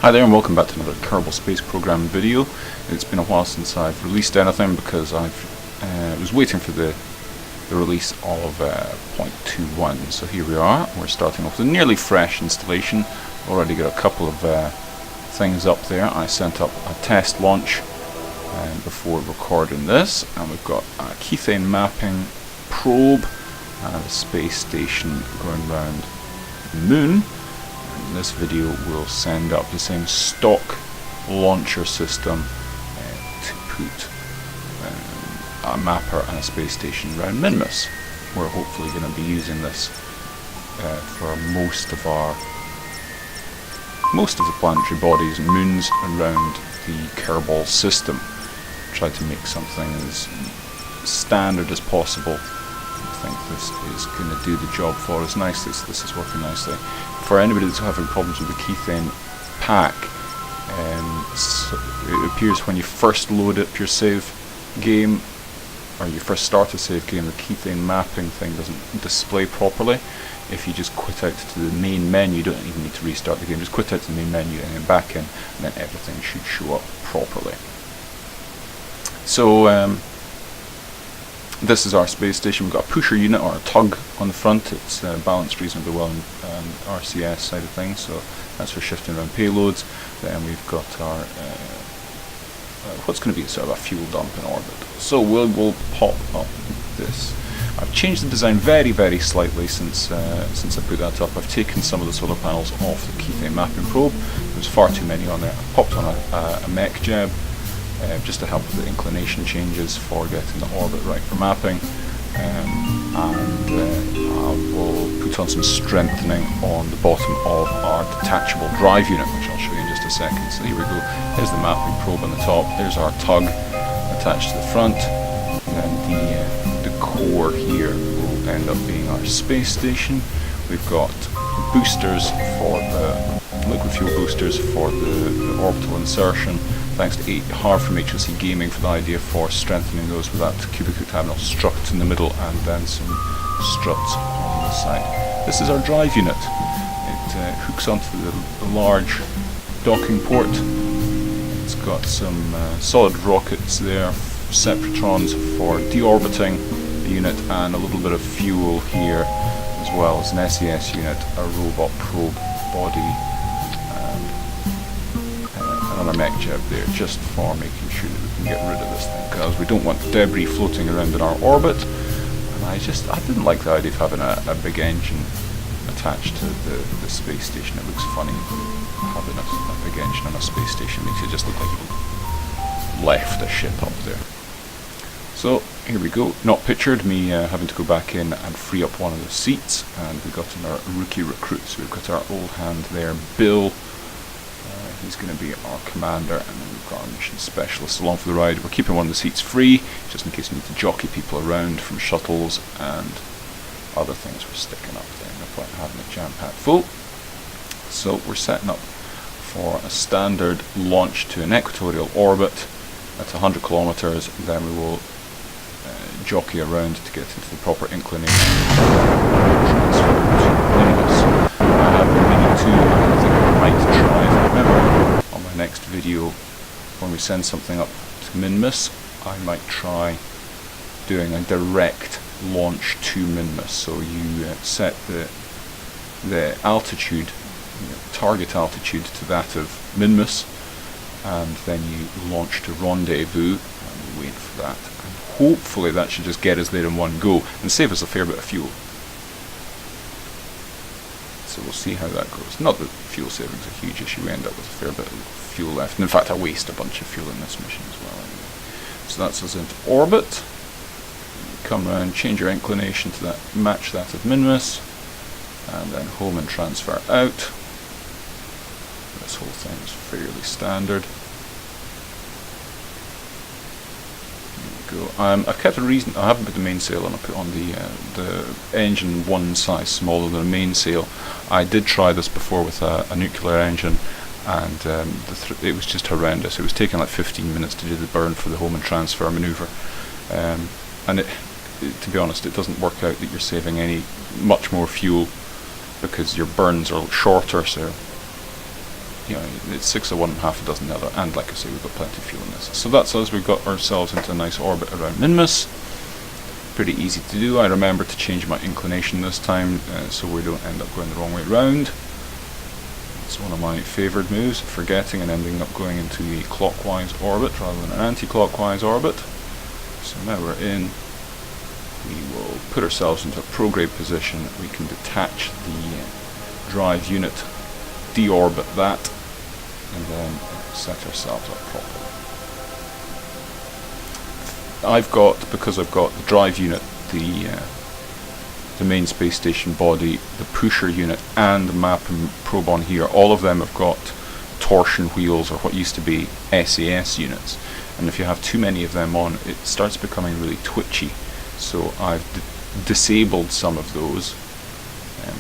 Hi there and welcome back to another Kerbal Space Program video. It's been a while since I've released anything because I was waiting for the release of 0.21. So here we are, we're starting off with a nearly fresh installation. Already got a couple of things up there. I sent up a test launch before recording this, and we've got a Kethane mapping probe and a space station going around the moon. In this video we'll send up the same stock launcher system to put a mapper and a space station around Minmus. We're hopefully going to be using this for most of the planetary bodies and moons around the Kerbol system. Try to make something as standard as possible. I think this is going to do the job for us nicely, so this is working nicely. For anybody that's having problems with the Kethane pack, so it appears when you first load up your save game, or you first start a save game, the Kethane mapping thing doesn't display properly. If you just quit out to the main menu, you don't even need to restart the game, just quit out to the main menu and then back in, and then everything should show up properly. So this is our space station. We've got a pusher unit or a tug on the front. It's balanced reasonably well on RCS side of things, so that's for shifting around payloads. Then we've got our what's going to be sort of a fuel dump in orbit. So we'll pop up this. I've changed the design very slightly since I put that up. I've taken some of the solar panels off the Kethane mapping probe. There's far too many on there. I popped on a mech jab, just to help with the inclination changes for getting the orbit right for mapping, and I will put on some strengthening on the bottom of our detachable drive unit, which I'll show you in just a second. So here we go, there's the mapping probe on the top, there's our tug attached to the front, and then the core here will end up being our space station. We've got boosters for the liquid fuel boosters for the orbital insertion, thanks to hard from HLC Gaming for the idea for strengthening those with that cubic octagonal strut in the middle and then some struts on the side. This is our drive unit. It hooks onto the large docking port. It's got some solid rockets there, separatrons for deorbiting the unit, and a little bit of fuel here, as well as an SES unit, a robot probe body, another mech jab there, just for making sure that we can get rid of this thing, because we don't want debris floating around in our orbit. And I didn't like the idea of having a big engine attached to the space station. It looks funny having a big engine on a space station. It makes it just look like you left a ship up there. So here we go, not pictured, me having to go back in and free up one of the seats, and we got in our rookie recruit. So we've got our old hand there, Bill. He's going to be our commander, and then we've got our mission specialist along for the ride. We're keeping one of the seats free, just in case we need to jockey people around from shuttles and other things we're sticking up there. No point in having it jam-packed full. So we're setting up for a standard launch to an equatorial orbit at 100 kilometers. Then we will jockey around to get into the proper inclination. Transfer to Minmus. I have been meaning to, and I think I might try, if I remember, on my next video, when we send something up to Minmus, I might try doing a direct launch to Minmus. So you set the altitude, target altitude, to that of Minmus, and then you launch to rendezvous, and we wait for that. And hopefully that should just get us there in one go, and save us a fair bit of fuel. So we'll see how that goes. Not that fuel saving is a huge issue, we end up with a fair bit of fuel left. And in fact, I waste a bunch of fuel in this mission as well. Anyway. So that's us into orbit. Come around, change your inclination to that, match that of Minmus, and then home and transfer out. This whole thing is fairly standard. I've kept a reason. I haven't put the mainsail on. I put on the engine one size smaller than a mainsail. I did try this before with a nuclear engine, and it was just horrendous. It was taking like 15 minutes to do the burn for the home and transfer maneuver, and to be honest, it doesn't work out that you're saving much more fuel because your burns are shorter. So you know, it's 6 of one and half a dozen the other, and like I say, we've got plenty of fuel in this. So that's us. We've got ourselves into a nice orbit around Minmus. Pretty easy to do. I remember to change my inclination this time, so we don't end up going the wrong way round. It's one of my favoured moves, forgetting and ending up going into a clockwise orbit rather than an anti-clockwise orbit. So now we're in. We will put ourselves into a prograde position. We can detach the drive unit, deorbit that, and then set ourselves up properly. Because I've got the drive unit, the main space station body, the pusher unit, and the map and probe on here, all of them have got torsion wheels, or what used to be SAS units. And if you have too many of them on, it starts becoming really twitchy. So I've disabled some of those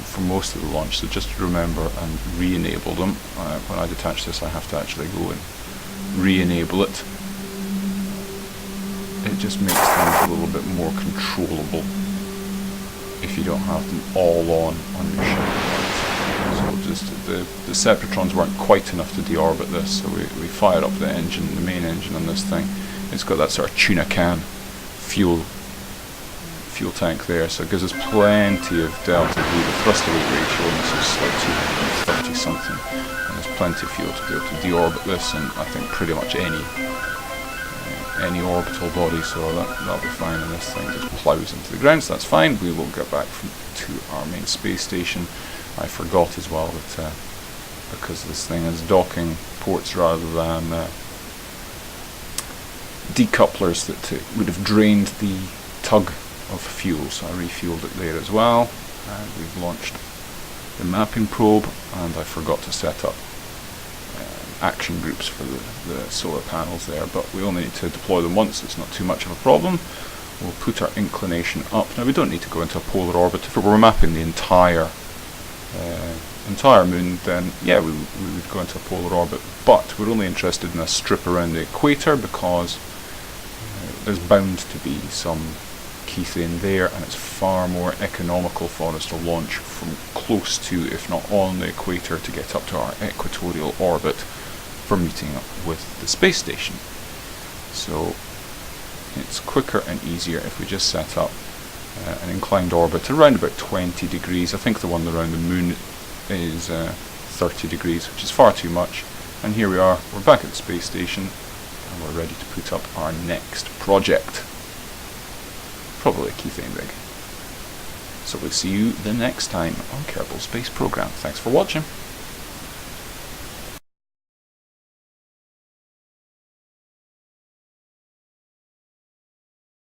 for most of the launch, so just remember and re-enable them. When I detach this, I have to actually go and re-enable it. It just makes things a little bit more controllable if you don't have them all on your ship. So just the Separatrons weren't quite enough to deorbit this, so we fired up the engine, the main engine on this thing. It's got that sort of tuna can fuel tank there, so it gives us plenty of delta V. The thrust to weight ratio on this is like 230 something, and there's plenty of fuel to be able to deorbit this, and I think pretty much any orbital body, so that'll be fine, and this thing just plows into the ground, so that's fine. We will get back to our main space station. I forgot as well that because this thing is docking ports rather than decouplers, that it would have drained the tug of fuel, so I refueled it there as well. And we've launched the mapping probe, and I forgot to set up action groups for the solar panels there, but we only need to deploy them once, it's not too much of a problem. We'll put our inclination up. Now we don't need to go into a polar orbit. If we were mapping the entire moon, then yeah, we would go into a polar orbit, but we're only interested in a strip around the equator because there's bound to be some Kethane there, and it's far more economical for us to launch from close to, if not on the equator, to get up to our equatorial orbit for meeting up with the space station. So it's quicker and easier if we just set up an inclined orbit around about 20 degrees. I think the one around the moon is 30 degrees, which is far too much. And here we are, we're back at the space station, and we're ready to put up our next project. Probably a Kethane rig. So we'll see you the next time on Kerbal Space Program. Thanks for watching.